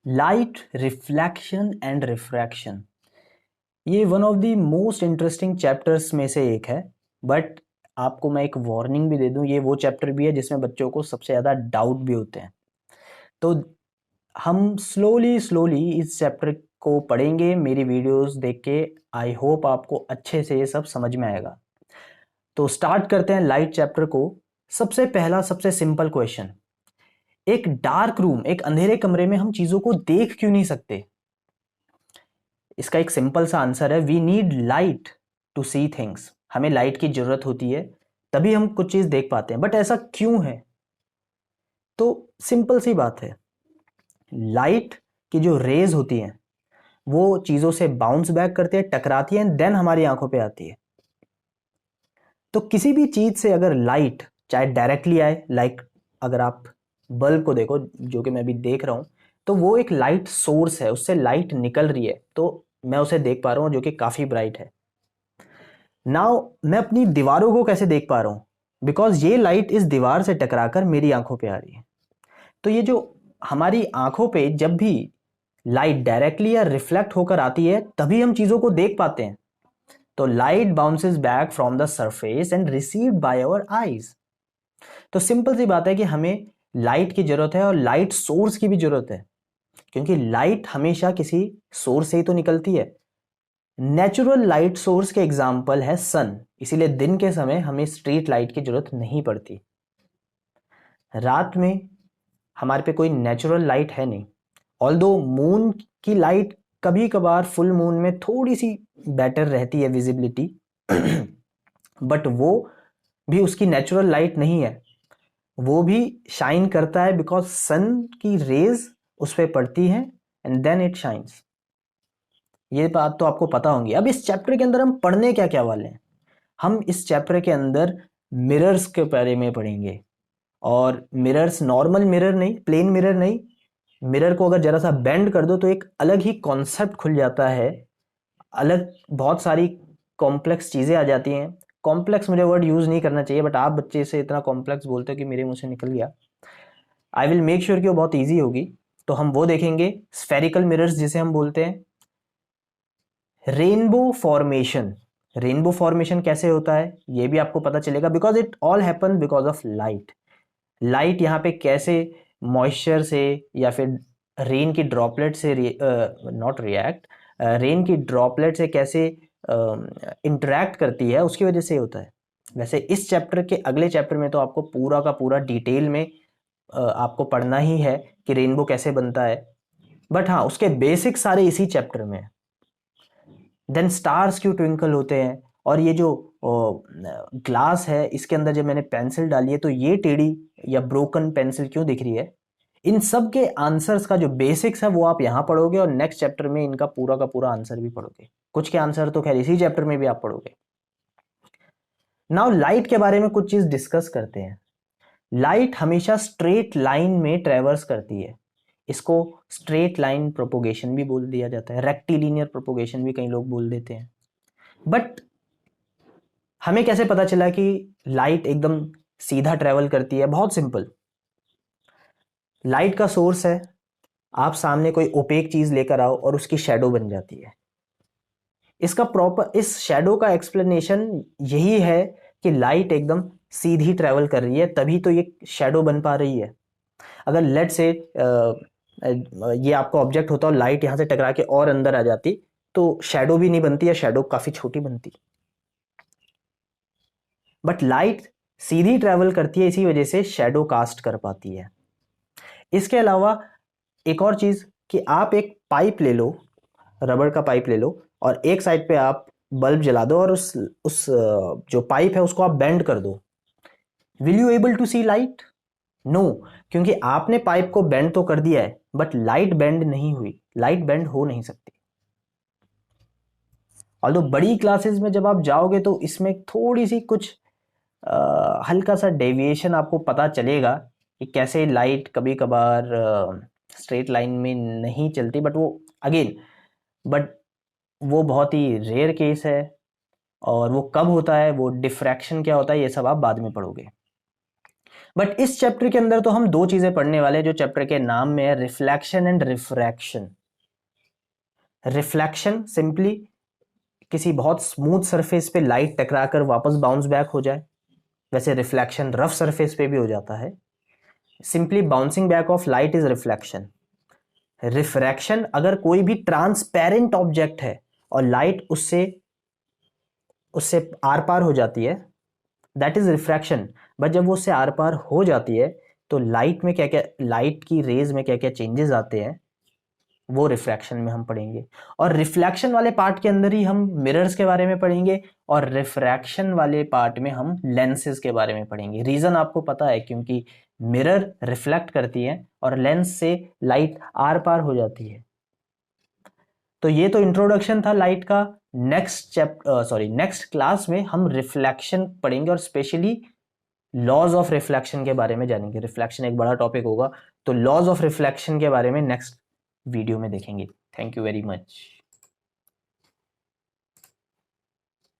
Light reflection and refraction, ये one of the most interesting chapters में से एक है। बट आपको मैं एक वार्निंग भी दे दूं, ये वो चैप्टर भी है जिसमें बच्चों को सबसे ज़्यादा डाउट भी होते हैं। तो हम स्लोली स्लोली इस चैप्टर को पढ़ेंगे। मेरी वीडियोस देख के आई होप आपको अच्छे से ये सब समझ में आएगा। तो स्टार्ट करते हैं लाइट चैप्टर को। सबसे पहला सबसे सिंपल क्वेश्चन, एक डार्क रूम, एक अंधेरे कमरे में हम चीज़ों को देख क्यों नहीं सकते? इसका एक सिंपल सा आंसर है, we need light to see things. हमें लाइट की जरूरत होती है, तभी हम कुछ चीज देख पाते हैं। बट ऐसा क्यों है? तो सिंपल सी बात है, लाइट की जो रेज होती हैं वो चीजों से बाउंस बैक करती है, टकराती है एंड देन हमारी आंखों पे आती है। तो किसी भी चीज से अगर लाइट चाहे डायरेक्टली आए, लाइक अगर आप बल्ब को देखो जो कि मैं अभी देख रहा हूं, तो वो एक लाइट सोर्स है, उससे लाइट निकल रही है, तो मैं उसे देख पा रहा हूं जो कि काफी ब्राइट है। नाउ मैं अपनी दीवारों को कैसे देख पा रहा हूं? बिकॉज ये लाइट इस दीवार से टकराकर मेरी आंखों पे आ रही है। तो ये जो हमारी आंखों पे जब भी लाइट डायरेक्टली या रिफ्लेक्ट होकर आती है तभी हम चीजों को देख पाते हैं। तो light bounces back from the surface and received by our eyes. तो सिंपल सी बात है कि हमें लाइट की जरूरत है और लाइट सोर्स की भी जरूरत है, क्योंकि लाइट हमेशा किसी सोर्स से ही तो निकलती है। नेचुरल लाइट सोर्स के एग्जाम्पल है सन, इसीलिए दिन के समय हमें स्ट्रीट लाइट की जरूरत नहीं पड़ती। रात में हमारे पे कोई नेचुरल लाइट है नहीं, ऑल्दो मून की लाइट कभी कभार फुल मून में थोड़ी सी बेटर रहती है विजिबिलिटी, बट वो भी उसकी नेचुरल लाइट नहीं है। वो भी शाइन करता है बिकॉज सन की रेज उस पर पड़ती है एंड देन इट शाइन्स। ये बात तो आपको पता होगी। अब इस चैप्टर के अंदर हम पढ़ने क्या क्या वाले हैं? हम इस चैप्टर के अंदर मिरर्स के बारे में पढ़ेंगे। और मिरर्स नॉर्मल मिरर नहीं, प्लेन मिरर नहीं, मिरर को अगर जरा सा बेंड कर दो तो एक अलग ही कॉन्सेप्ट खुल जाता है, अलग बहुत सारी कॉम्प्लेक्स चीज़ें आ जाती हैं। कॉम्प्लेक्स मुझे वर्ड यूज़ नहीं करना चाहिए, बट आप बच्चे से इतना कॉम्प्लेक्स बोलते हो कि मेरे मुंह से निकल गया। आई विल मेक श्योर कि वो बहुत ईजी होगी। तो हम वो देखेंगे, स्फेरिकल मिरर्स जिसे हम बोलते हैं। रेनबो फॉर्मेशन, रेनबो फॉर्मेशन कैसे होता है ये भी आपको पता चलेगा, because it all happen because of light. Light यहाँ पे कैसे मॉइस्चर से या फिर रेन की ड्रॉपलेट से नॉट रिएक्ट, रेन की ड्रॉपलेट से कैसे इंटरेक्ट करती है, उसकी वजह से होता है। वैसे इस चैप्टर के अगले चैप्टर में तो आपको पूरा का पूरा डिटेल में आपको पढ़ना ही है कि रेनबो कैसे बनता है। बट हाँ, उसके बेसिक सारे इसी चैप्टर में है। देन स्टार्स क्यों ट्विंकल होते हैं, और ये जो ग्लास है इसके अंदर जब मैंने पेंसिल डाली है तो ये टेढ़ी या ब्रोकन पेंसिल क्यों दिख रही है, इन सब के आंसर्स का जो बेसिक्स है वो आप यहाँ पढ़ोगे और नेक्स्ट चैप्टर में इनका पूरा का पूरा आंसर भी पढ़ोगे। कुछ के आंसर तो खैर इसी चैप्टर में भी आप पढ़ोगे। नाउ लाइट के बारे में कुछ चीज डिस्कस करते हैं। लाइट हमेशा स्ट्रेट लाइन में ट्रेवर्स करती है। इसको स्ट्रेट लाइन प्रोपोगेशन भी बोल दिया जाता है, रेक्टिलिनियर प्रोपोगेशन भी कई लोग बोल देते हैं। बट हमें कैसे पता चला कि लाइट एकदम सीधा ट्रेवल करती है? बहुत सिंपल, लाइट का सोर्स है, आप सामने कोई ओपेक चीज लेकर आओ और उसकी शेडो बन जाती है। इसका प्रॉपर, इस शेडो का एक्सप्लेनेशन यही है कि लाइट एकदम सीधी ट्रेवल कर रही है तभी तो ये शेडो बन पा रही है। अगर लेट से ये आपका ऑब्जेक्ट होता और लाइट यहां से टकरा के और अंदर आ जाती तो शेडो भी नहीं बनती, या शेडो काफी छोटी बनती। बट लाइट सीधी ट्रेवल करती है, इसी वजह से शेडो कास्ट कर पाती है। इसके अलावा एक और चीज कि आप एक पाइप ले लो, रबड़ का पाइप ले लो, और एक साइड पे आप बल्ब जला दो और उस जो पाइप है उसको आप बेंड कर दो। Will you able to see light? No, क्योंकि आपने पाइप को बेंड तो कर दिया है बट लाइट बेंड नहीं हुई, लाइट बेंड हो नहीं सकती। ऑल्दो बड़ी क्लासेस में जब आप जाओगे तो इसमें थोड़ी सी कुछ हल्का सा डेविएशन आपको पता चलेगा कि कैसे लाइट कभी कभार स्ट्रेट लाइन में नहीं चलती, बट वो अगेन, बट वो बहुत ही रेयर केस है। और वो कब होता है, वो डिफ्रैक्शन क्या होता है, ये सब आप बाद में पढ़ोगे। बट इस चैप्टर के अंदर तो हम दो चीजें पढ़ने वाले हैं जो चैप्टर के नाम में है, reflection and refraction. Reflection simply किसी बहुत स्मूथ सरफेस पे लाइट टकराकर वापस बाउंस बैक हो जाए, वैसे रिफ्लेक्शन रफ सरफेस पे भी हो जाता है। Simply bouncing back of light is reflection. Refraction अगर कोई भी ट्रांसपेरेंट ऑब्जेक्ट है और लाइट उससे उससे आर पार हो जाती है, दैट इज रिफ्रैक्शन। बट जब वो उससे आर पार हो जाती है तो लाइट में क्या क्या, लाइट की रेज में क्या क्या चेंजेस आते हैं वो रिफ्रैक्शन में हम पढ़ेंगे। और रिफ्लेक्शन वाले पार्ट के अंदर ही हम मिरर्स के बारे में पढ़ेंगे और रिफ्रैक्शन वाले पार्ट में हम लेंसेज के बारे में पढ़ेंगे। रीजन आपको पता है, क्योंकि मिरर रिफ्लेक्ट करती है और लेंस से लाइट आर पार हो जाती है। तो ये तो इंट्रोडक्शन था लाइट का। नेक्स्ट क्लास में हम रिफ्लेक्शन पढ़ेंगे और स्पेशली लॉज ऑफ रिफ्लेक्शन के बारे में जानेंगे। रिफ्लेक्शन एक बड़ा टॉपिक होगा, तो लॉज ऑफ रिफ्लेक्शन के बारे में नेक्स्ट वीडियो में देखेंगे। Thank you very much.